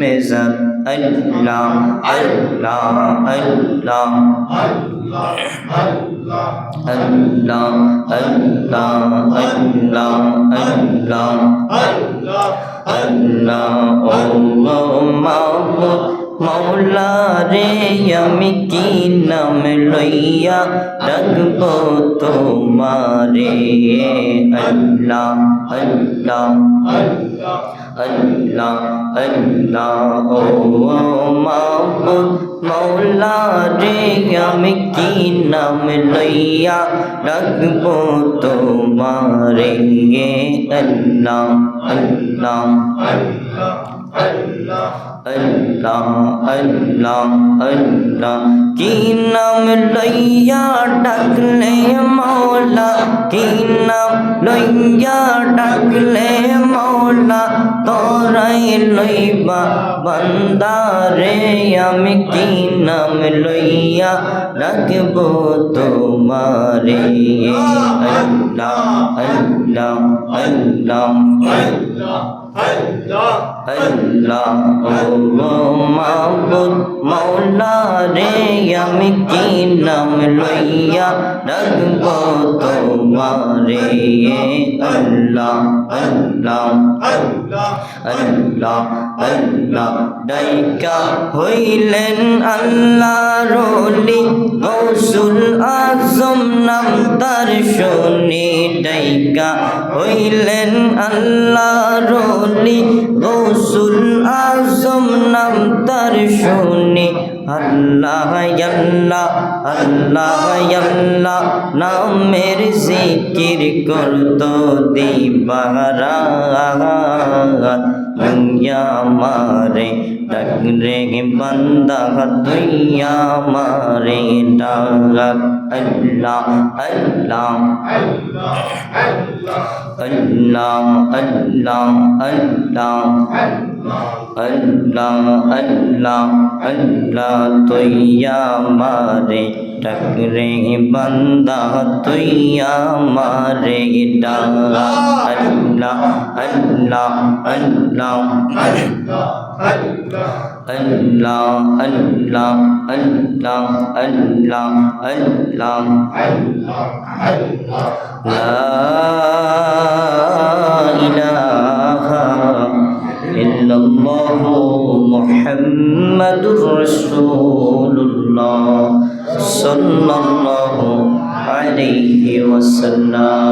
মেজাত আল্লাহ আল্লাহ আল্লাহ আল্লাহ আল্লাহ আল্লাহ আল্লাহ আল্লাহ ও মাবুদ মৌলা রে আমি কি নাম লইয়া ডাকবো তোমারে আল্লাহ আল্লাহ আল্লাহ আল্লাহ ও মাবুদ মৌলা রে আমি কি নাম লইয়া ডাকবো তোমারে আল্লাহ আল্লাহ আল্লাহ আল্লাহ আল্লাহ কি নাম লইয়া ডাকলে মৌলা কি নাম লইয়া ডাকলে মৌলা তোরাই লইবা বান্দারে আমি কি নাম লইয়া ডাকবো তোমারে আল্লাহ আল্লাহ আল্লাহ আল্লাহ ও মাবুদ মৌলা রে আমি কি নাম লইয়া ডাকবো তোমারে আল্লাহ আল্লাহ আল্লাহ আল্লাহ ডাইকা হইলেন আল্লাহ রলি গৌসুল আজম নাম তার শুনি ডাইকা হইলেন আল্লাহ রলি গৌসুল আজম নাম তার শুনি আল্লাহ আল্লাহ আল্লাহ আল্লাহ নামের জিকির করতো দিবারাত দুনিয়া মারে ডাকরে বান্দা দুনিয়া মারে ডাক আল্লাহ আল্লাহ আল্লাহ আল্লাহ আল্লাহ আল্লাহ আল্লাহ আল্লাহ তুইয়া মারে ডাকরে বান্দা তুইয়া মারে ডাক আল্লাহ আল্লাহ আল্লাহ আল্লাহ আল্লাহ আল্লাহ আল্লাহ আল্লাহ লা ইলাহা ইল্লাল্লাহু মুহাম্মাদুর রাসূলুল্লাহ সাল্লাল্লাহু আলাইহি ওয়াসাল্লাম।